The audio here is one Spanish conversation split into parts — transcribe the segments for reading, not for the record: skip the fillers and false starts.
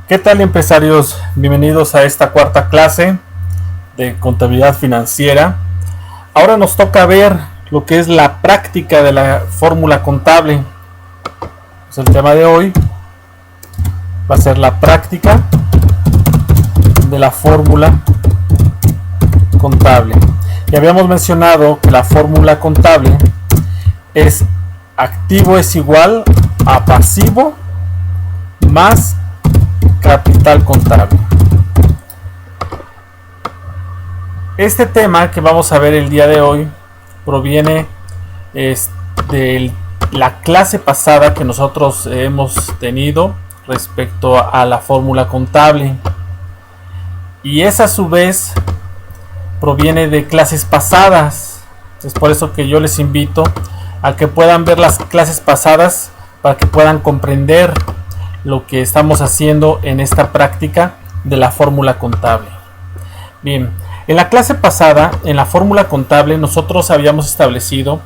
¿Qué tal, empresarios? Bienvenidos a esta cuarta clase de contabilidad financiera. Ahora nos toca ver lo que es la práctica de la fórmula contable. Pues el tema de hoy va a ser la práctica de la fórmula contable. Ya habíamos mencionado que la fórmula contable es activo es igual a pasivo más capital contable. Este tema que vamos a ver el día de hoy proviene de la clase pasada que nosotros hemos tenido respecto a la fórmula contable, y esa a su vez proviene de clases pasadas. Es por eso que yo les invito a que puedan ver las clases pasadas para que puedan comprender lo que estamos haciendo en esta práctica de la fórmula contable. Bien, en la clase pasada, en la fórmula contable, nosotros habíamos establecido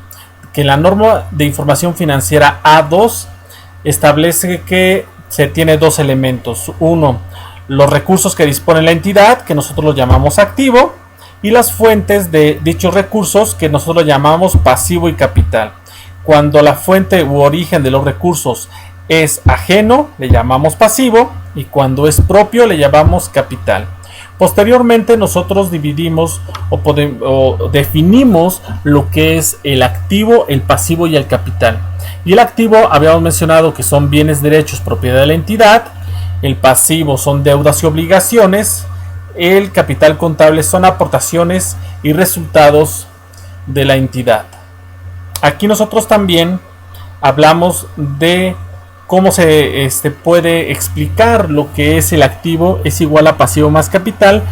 que la norma de información financiera A2 establece que se tiene dos elementos. Uno, los recursos que dispone la entidad, que nosotros los llamamos activo, y las fuentes de dichos recursos, que nosotros llamamos pasivo y capital. Cuando la fuente u origen de los recursos es ajeno, le llamamos pasivo, y cuando es propio, le llamamos capital. Posteriormente, nosotros dividimos o definimos lo que es el activo, el pasivo y el capital. Y el activo habíamos mencionado que son bienes, derechos, propiedad de la entidad. El pasivo son deudas y obligaciones. El capital contable son aportaciones y resultados de la entidad. Aquí nosotros también hablamos de cómo se puede explicar lo que es el activo es igual a pasivo más capital,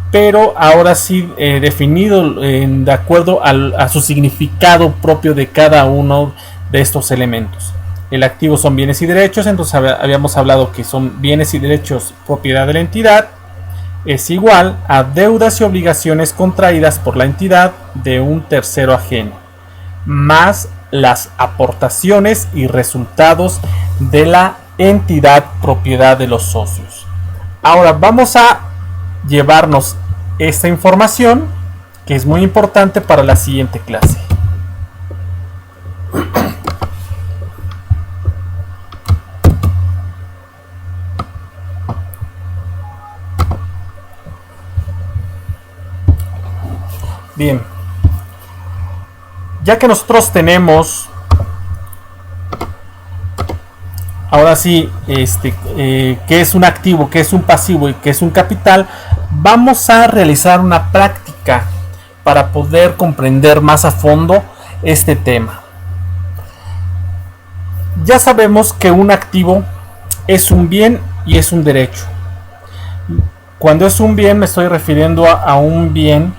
pero ahora sí definido de acuerdo a su significado propio de cada uno de estos elementos. El activo son bienes y derechos, entonces habíamos hablado que son bienes y derechos propiedad de la entidad, es igual a deudas y obligaciones contraídas por la entidad de un tercero ajeno, más las aportaciones y resultados de la entidad propiedad de los socios. Ahora vamos a llevarnos esta información, que es muy importante para la siguiente clase. Bien, ya que nosotros tenemos ahora sí qué es un activo, qué es un pasivo y qué es un capital, vamos a realizar una práctica para poder comprender más a fondo este tema. Ya sabemos que un activo es un bien y es un derecho. Cuando es un bien me estoy refiriendo a un bien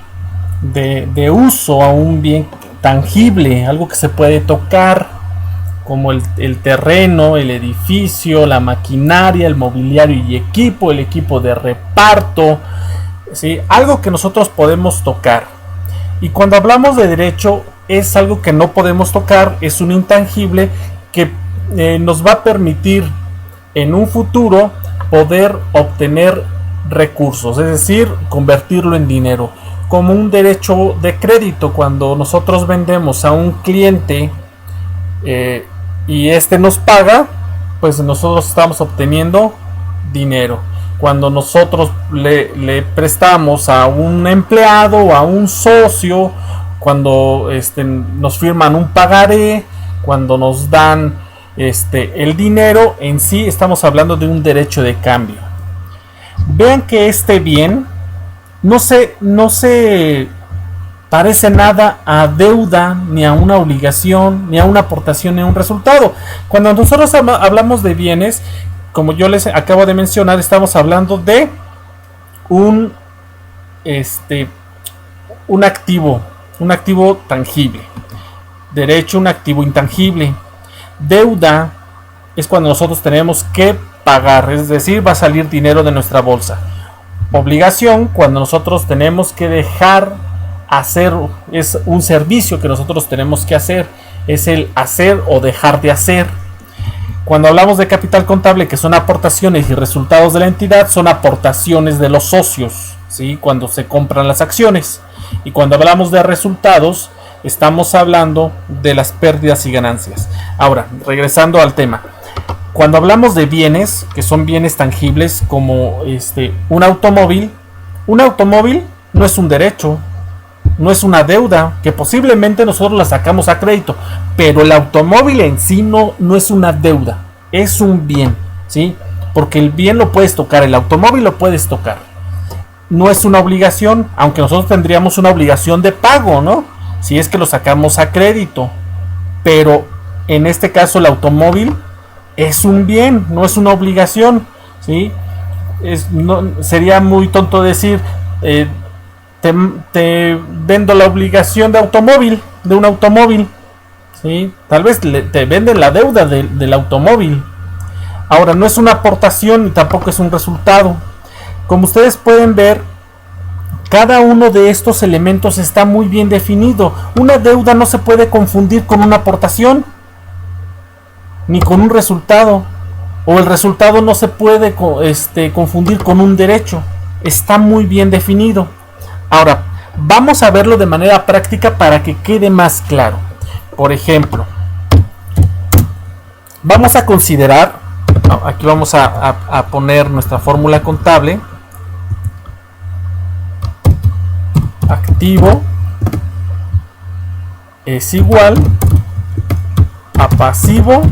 de uso, a un bien tangible, algo que se puede tocar, como el terreno, el edificio, la maquinaria, el mobiliario y equipo, el equipo de reparto, ¿sí? Algo que nosotros podemos tocar. Y cuando hablamos de derecho, es algo que no podemos tocar, es un intangible que nos va a permitir en un futuro poder obtener recursos, es decir, convertirlo en dinero. Como un derecho de crédito, cuando nosotros vendemos a un cliente y este nos paga, pues nosotros estamos obteniendo dinero. Cuando nosotros le prestamos a un empleado o a un socio, cuando nos firman un pagaré, cuando nos dan el dinero en sí, estamos hablando de un derecho de cambio. Vean que este bien no se parece nada a deuda, ni a una obligación, ni a una aportación, ni a un resultado. Cuando nosotros hablamos de bienes, como yo les acabo de mencionar, estamos hablando de un activo tangible. Derecho, un activo intangible. Deuda es cuando nosotros tenemos que pagar, es decir, va a salir dinero de nuestra bolsa. Obligación, cuando nosotros tenemos que dejar hacer, es un servicio que nosotros tenemos que hacer, es el hacer o dejar de hacer. Cuando hablamos de capital contable, que son aportaciones y resultados de la entidad, son aportaciones de los socios, ¿sí? Cuando se compran las acciones. Y cuando hablamos de resultados, estamos hablando de las pérdidas y ganancias. Ahora, regresando al tema. Cuando hablamos de bienes, que son bienes tangibles, como un automóvil no es un derecho, no es una deuda, que posiblemente nosotros la sacamos a crédito, pero el automóvil en sí no es una deuda, es un bien, ¿sí? Porque el bien lo puedes tocar, el automóvil lo puedes tocar. No es una obligación, aunque nosotros tendríamos una obligación de pago, ¿no? Si es que lo sacamos a crédito, pero en este caso el automóvil es un bien, no es una obligación, ¿sí? Sería muy tonto decir, te vendo la obligación de un automóvil, ¿sí? Tal vez te venden la deuda del automóvil. Ahora, no es una aportación ni tampoco es un resultado. Como ustedes pueden ver, cada uno de estos elementos está muy bien definido. Una deuda no se puede confundir con una aportación ni con un resultado, o el resultado no se puede confundir con un derecho. Está muy bien definido. Ahora, vamos a verlo de manera práctica para que quede más claro. Por ejemplo, vamos a considerar, aquí vamos a poner nuestra fórmula contable. Activo es igual a pasivo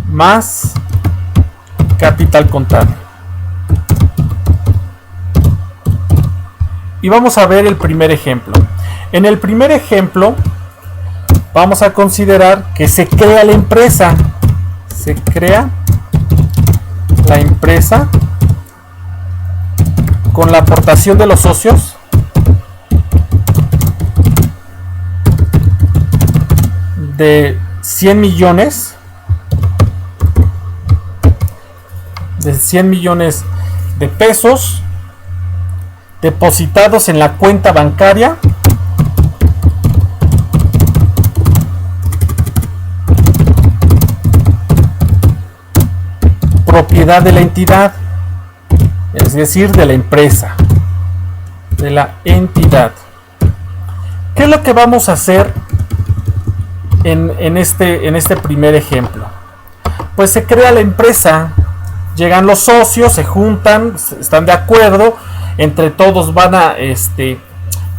más capital contable. Y vamos a ver el primer ejemplo. En el primer ejemplo vamos a considerar que se crea la empresa. Se crea la empresa con la aportación de los socios de 100 millones. De 100 millones de pesos depositados en la cuenta bancaria propiedad de la entidad, es decir, de la empresa, de la entidad. ¿Qué es lo que vamos a hacer en este primer ejemplo? Pues se crea la empresa. Llegan los socios, se juntan, están de acuerdo, entre todos van a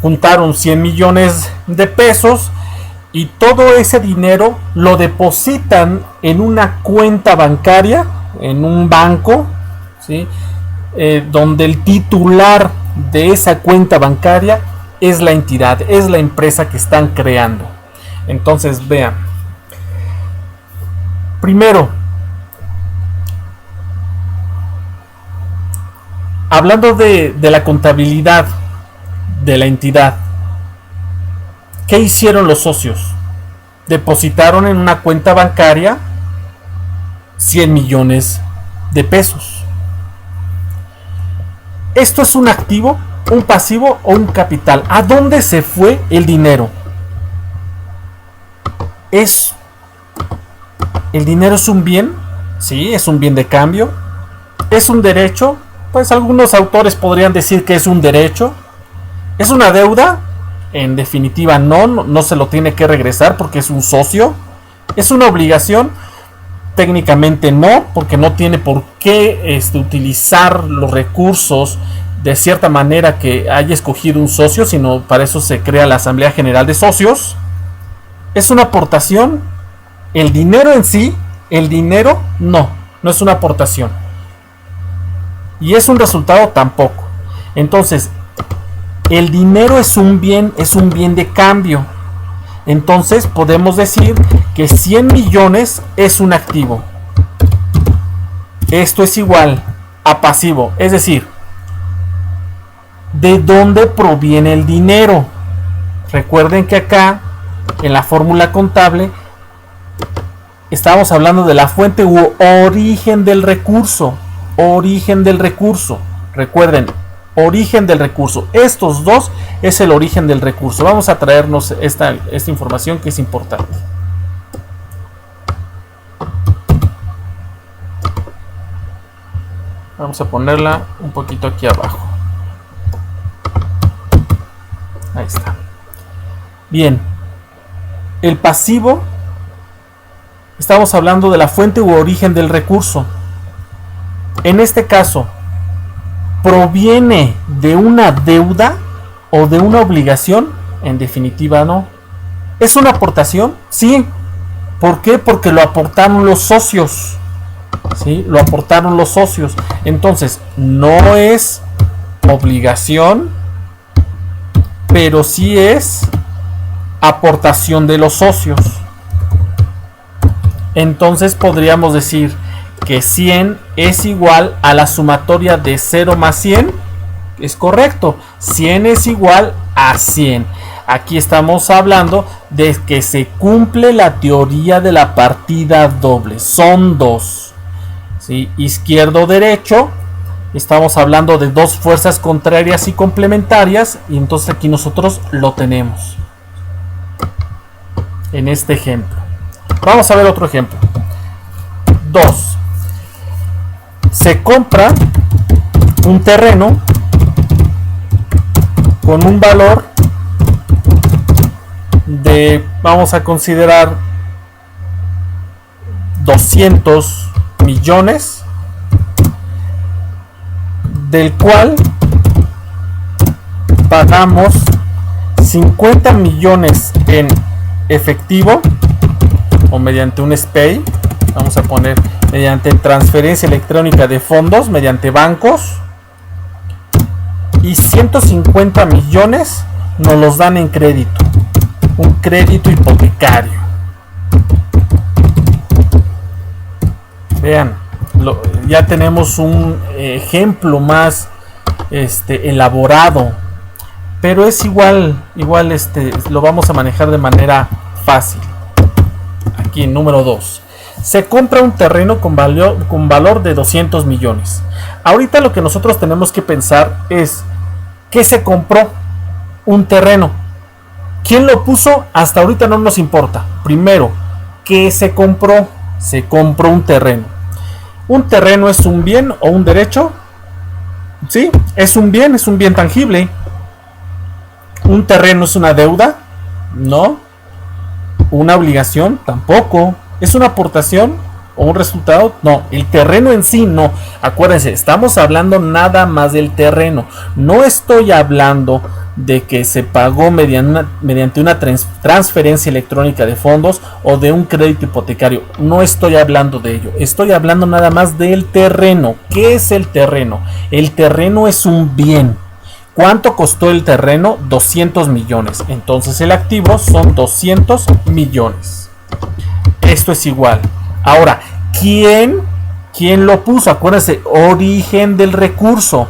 juntar un 100 millones de pesos y todo ese dinero lo depositan en una cuenta bancaria, en un banco, ¿sí? Donde el titular de esa cuenta bancaria es la entidad, es la empresa que están creando. Entonces vean, primero, hablando de la contabilidad de la entidad, ¿qué hicieron los socios? Depositaron en una cuenta bancaria 100 millones de pesos. ¿Esto es un activo, un pasivo o un capital? ¿A dónde se fue el dinero? ¿El dinero es un bien? Sí, es un bien de cambio. ¿Es un derecho? Pues algunos autores podrían decir que es un derecho. ¿Es una deuda? En definitiva no se lo tiene que regresar porque es un socio. ¿Es una obligación? Técnicamente no, porque no tiene por qué utilizar los recursos de cierta manera que haya escogido un socio, sino para eso se crea la Asamblea General de Socios. ¿Es una aportación? El dinero en sí, el dinero no es una aportación. Y es un resultado tampoco. Entonces, el dinero es un bien de cambio. Entonces podemos decir que 100 millones es un activo. Esto es igual a pasivo. Es decir, ¿de dónde proviene el dinero? Recuerden que acá, en la fórmula contable, estamos hablando de la fuente u origen del recurso. Origen del recurso. Recuerden, origen del recurso. Estos dos es el origen del recurso. Vamos a traernos esta información que es importante. Vamos a ponerla un poquito aquí abajo. Ahí está. Bien. El pasivo, estamos hablando de la fuente u origen del recurso. En este caso, ¿proviene de una deuda o de una obligación? En definitiva, no. ¿Es una aportación? Sí. ¿Por qué? Porque lo aportaron los socios. ¿Sí? Lo aportaron los socios. Entonces, no es obligación, pero sí es aportación de los socios. Entonces podríamos decir que 100 es igual a la sumatoria de 0 más 100. Es correcto. 100 es igual a 100. Aquí estamos hablando de que se cumple la teoría de la partida doble. Son dos. ¿Sí? Izquierdo, derecho. Estamos hablando de dos fuerzas contrarias y complementarias. Y entonces aquí nosotros lo tenemos. En este ejemplo. Vamos a ver otro ejemplo. 2. Se compra un terreno con un valor de, vamos a considerar, 200 millones, del cual pagamos 50 millones en efectivo o mediante un SPAY. Vamos a poner mediante transferencia electrónica de fondos mediante bancos, y 150 millones nos los dan en crédito, un crédito hipotecario. Vean, ya tenemos un ejemplo más elaborado, pero es igual lo vamos a manejar de manera fácil. Aquí número 2. Se compra un terreno con valor de 200 millones. Ahorita lo que nosotros tenemos que pensar es ¿qué se compró? Un terreno. ¿Quién lo puso? Hasta ahorita no nos importa. Primero, ¿qué se compró? Se compró un terreno. ¿Un terreno es un bien o un derecho? Sí, es un bien tangible. ¿Un terreno es una deuda? No. ¿Una obligación? Tampoco. ¿Es una aportación o un resultado? No. El terreno en sí no. Acuérdense, estamos hablando nada más del terreno. No estoy hablando de que se pagó mediante una transferencia electrónica de fondos o de un crédito hipotecario. No estoy hablando de ello. Estoy hablando nada más del terreno. ¿Qué es el terreno? El terreno es un bien. ¿Cuánto costó el terreno? 200 millones. Entonces el activo son 200 millones. Esto es igual. Ahora, ¿quién lo puso? Acuérdense, origen del recurso.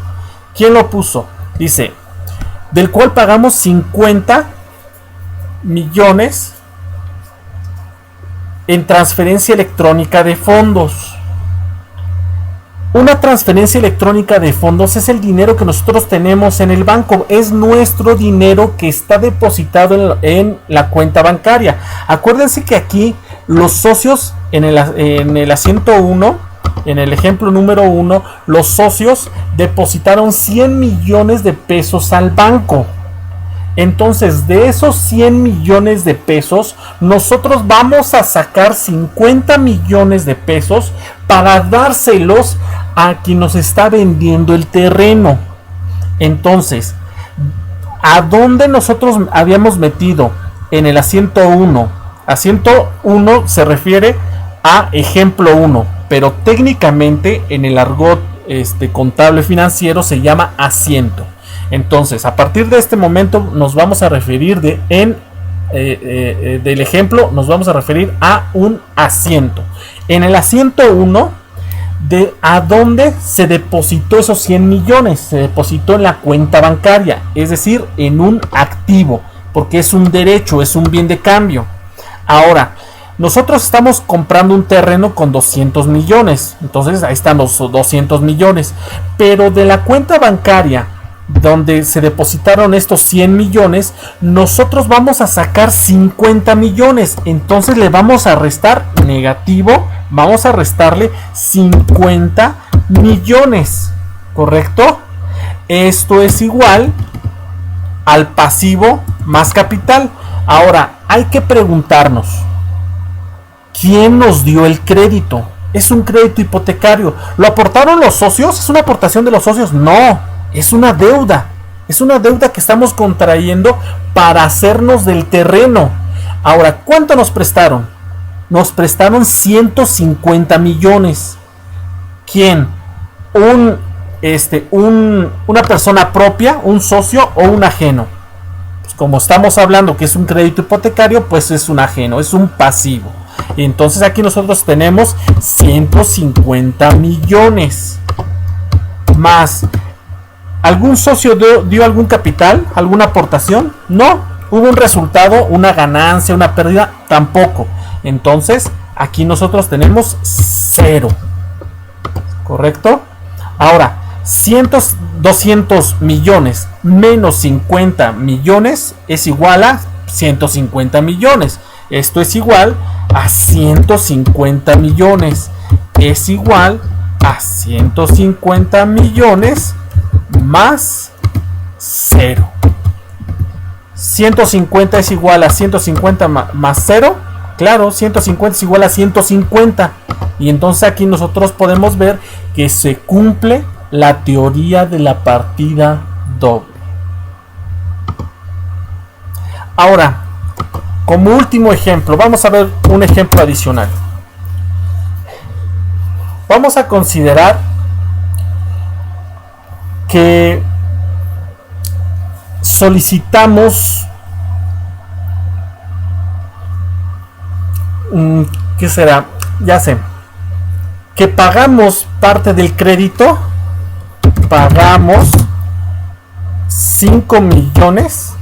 ¿Quién lo puso? Dice, del cual pagamos 50 millones en transferencia electrónica de fondos. Una transferencia electrónica de fondos es el dinero que nosotros tenemos en el banco. Es nuestro dinero que está depositado en la cuenta bancaria. Acuérdense que aquí los socios en el asiento 1, en el ejemplo número 1, los socios depositaron 100 millones de pesos al banco. Entonces, de esos 100 millones de pesos, nosotros vamos a sacar 50 millones de pesos para dárselos a quien nos está vendiendo el terreno. Entonces, ¿a dónde nosotros habíamos metido en el asiento 1? Asiento 1 se refiere a ejemplo 1, pero técnicamente en el argot contable financiero se llama asiento. Entonces, a partir de este momento nos vamos a referir del ejemplo, nos vamos a referir a un asiento. En el asiento 1, ¿a dónde se depositó esos 100 millones? Se depositó en la cuenta bancaria, es decir, en un activo, porque es un derecho, es un bien de cambio. Ahora, nosotros estamos comprando un terreno con 200 millones, entonces ahí están los 200 millones, pero de la cuenta bancaria donde se depositaron estos 100 millones, nosotros vamos a sacar 50 millones. Entonces le vamos a restar negativo, vamos a restarle 50 millones. ¿Correcto? Esto es igual al pasivo más capital. Ahora, hay que preguntarnos, ¿quién nos dio el crédito? ¿Es un crédito hipotecario? ¿Lo aportaron los socios? ¿Es una aportación de los socios? No, es una deuda. Es una deuda que estamos contrayendo para hacernos del terreno. Ahora, ¿cuánto nos prestaron? Nos prestaron 150 millones. ¿Quién? Una persona propia, un socio o un ajeno. Pues como estamos hablando que es un crédito hipotecario, pues es un ajeno, es un pasivo. Y entonces aquí nosotros tenemos 150 millones. Más, ¿algún socio dio algún capital? ¿Alguna aportación? No. ¿Hubo un resultado? ¿Una ganancia? ¿Una pérdida? Tampoco. Entonces aquí nosotros tenemos 0. ¿Correcto? Ahora, 200 millones menos 50 millones es igual a 150 millones. Esto es igual a 150 millones. Es igual a 150 millones más 0. 150 es igual a 150 más 0. Claro, 150 es igual a 150. Y entonces aquí nosotros podemos ver que se cumple la teoría de la partida doble. Ahora, como último ejemplo, vamos a ver un ejemplo adicional. Vamos a considerar que solicitamos, ¿qué será? Ya sé, que pagamos parte del crédito. Pagamos 5 millones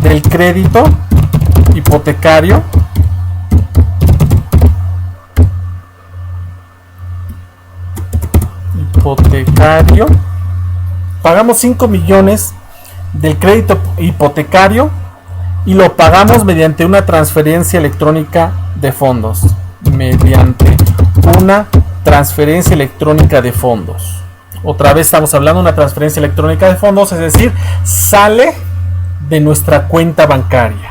del crédito hipotecario pagamos 5 millones del crédito hipotecario y lo pagamos mediante una transferencia electrónica de fondos. Otra vez estamos hablando de una transferencia electrónica de fondos, es decir, sale de nuestra cuenta bancaria.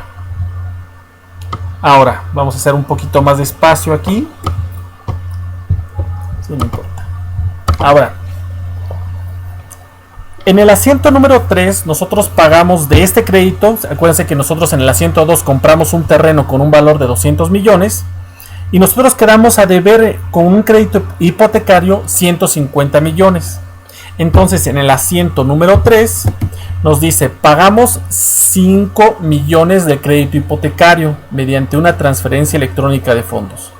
Ahora, vamos a hacer un poquito más de espacio aquí. Sí, no importa. Ahora, en el asiento número 3, nosotros pagamos de este crédito. Acuérdense que nosotros en el asiento 2 compramos un terreno con un valor de 200 millones. Y nosotros quedamos a deber con un crédito hipotecario 150 millones. Entonces en el asiento número 3 nos dice pagamos 5 millones de crédito hipotecario mediante una transferencia electrónica de fondos.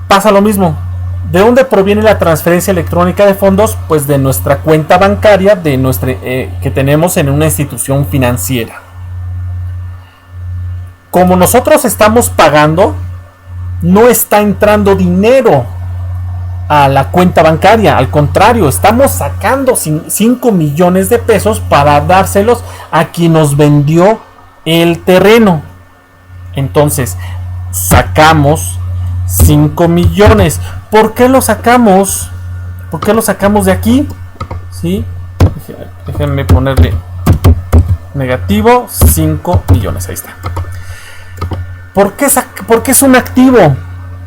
Pasa lo mismo. ¿De dónde proviene la transferencia electrónica de fondos? Pues de nuestra cuenta bancaria que tenemos en una institución financiera. Como nosotros estamos pagando, no está entrando dinero a la cuenta bancaria. Al contrario, estamos sacando 5 millones de pesos para dárselos a quien nos vendió el terreno. Entonces, sacamos 5 millones. ¿Por qué lo sacamos? ¿Por qué lo sacamos de aquí? ¿Sí? Déjenme ponerle negativo 5 millones. Ahí está. ¿Por qué es un activo?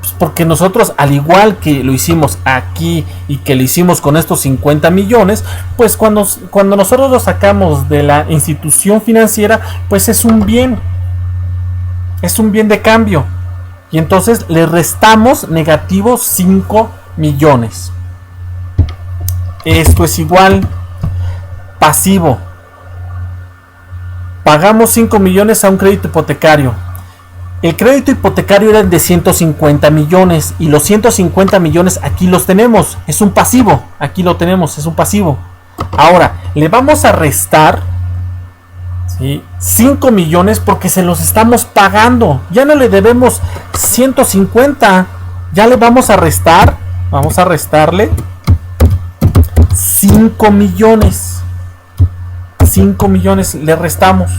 Pues porque nosotros, al igual que lo hicimos aquí y que lo hicimos con estos 50 millones, pues cuando nosotros lo sacamos de la institución financiera, pues es un bien de cambio. Y entonces le restamos negativo 5 millones. Esto es igual pasivo. Pagamos 5 millones a un crédito hipotecario. El crédito hipotecario era de 150 millones y los 150 millones aquí los tenemos. Es un pasivo. Aquí lo tenemos, es un pasivo. Ahora, le vamos a restar, ¿sí?, 5 millones porque se los estamos pagando. Ya no le debemos 150. Ya le vamos a restar. Vamos a restarle 5 millones. 5 millones le restamos.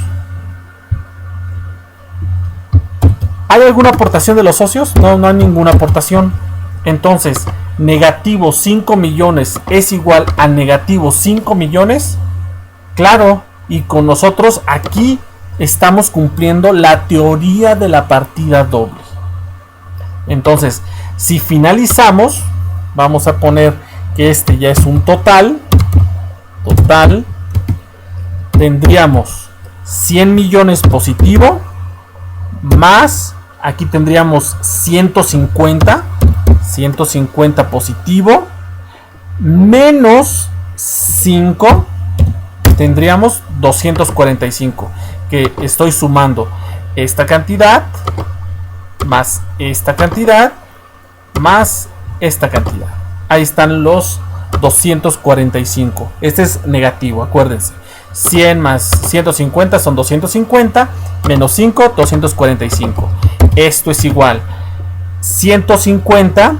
¿Hay alguna aportación de los socios? No, no hay ninguna aportación. Entonces, negativo 5 millones es igual a negativo 5 millones. Claro, y con nosotros aquí estamos cumpliendo la teoría de la partida doble. Entonces, si finalizamos, vamos a poner que este ya es un total. Tendríamos 100 millones positivo, más aquí tendríamos 150 positivo, menos 5, tendríamos 245, que estoy sumando esta cantidad más esta cantidad más esta cantidad. Ahí están los 245. Este es negativo, acuérdense. 100 más 150 son 250, menos 5, 245. Esto es igual 150.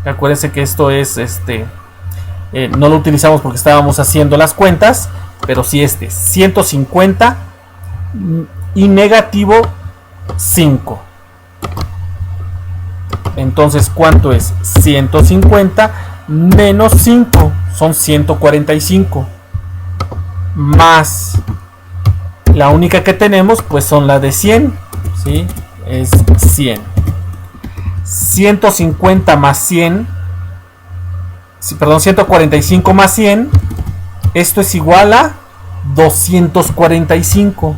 Acuérdense que esto es no lo utilizamos porque estábamos haciendo las cuentas, pero si 150 y negativo 5. Entonces, ¿cuánto es? 150 menos 5 son 145. Más la única que tenemos, pues son la de 100, ¿sí? Es 100. 150 más 100, perdón, 145 más 100, esto es igual a 245.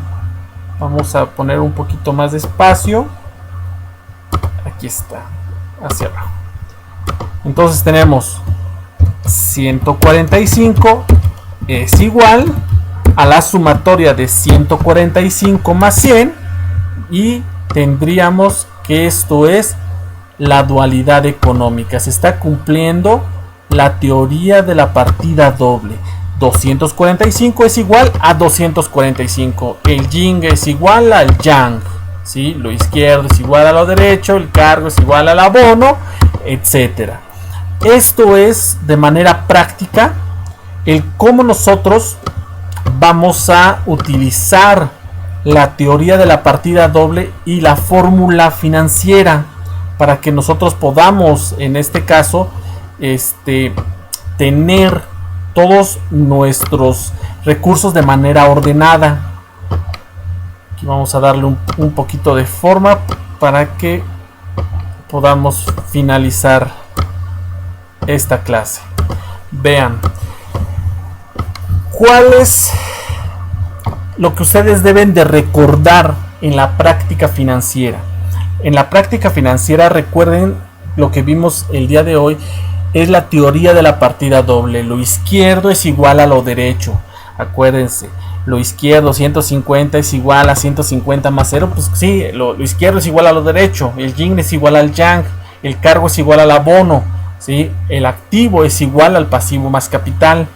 Vamos a poner un poquito más de espacio. Aquí está, hacia abajo. Entonces tenemos 145 es igual a la sumatoria de 145 más 100, y tendríamos que esto es la dualidad económica. Se está cumpliendo la teoría de la partida doble. 245 es igual a 245. El yin es igual al yang, ¿sí? Lo izquierdo es igual a lo derecho, el cargo es igual al abono, etc. Esto es de manera práctica el cómo nosotros vamos a utilizar la teoría de la partida doble y la fórmula financiera para que nosotros podamos, en este caso, tener todos nuestros recursos de manera ordenada. Aquí vamos a darle un poquito de forma para que podamos finalizar esta clase. Vean, ¿cuál es lo que ustedes deben de recordar en la práctica financiera? En la práctica financiera, recuerden lo que vimos el día de hoy, es la teoría de la partida doble. Lo izquierdo es igual a lo derecho. Acuérdense, lo izquierdo 150 es igual a 150 más 0. Pues sí, lo izquierdo es igual a lo derecho. El yin es igual al yang. El cargo es igual al abono, ¿sí? El activo es igual al pasivo más capital.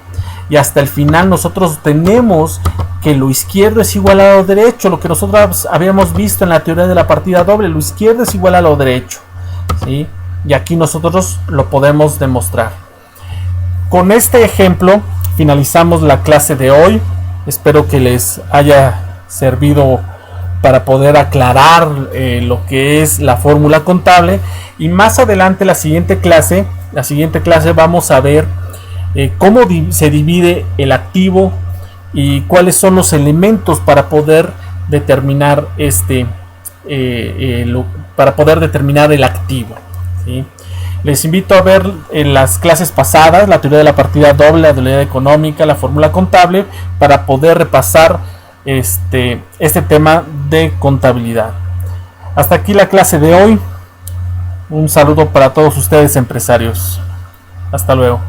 Y hasta el final nosotros tenemos que lo izquierdo es igual a lo derecho. Lo que nosotros habíamos visto en la teoría de la partida doble. Lo izquierdo es igual a lo derecho, ¿sí? Y aquí nosotros lo podemos demostrar. Con este ejemplo finalizamos la clase de hoy. Espero que les haya servido para poder aclarar lo que es la fórmula contable. Y más adelante, la siguiente clase vamos a ver cómo se divide el activo y cuáles son los elementos para poder determinar el activo, ¿sí? Les invito a ver en las clases pasadas la teoría de la partida doble, la dualidad económica, la fórmula contable, para poder repasar este tema de contabilidad. Hasta aquí la clase de hoy. Un saludo para todos ustedes, empresarios. Hasta luego.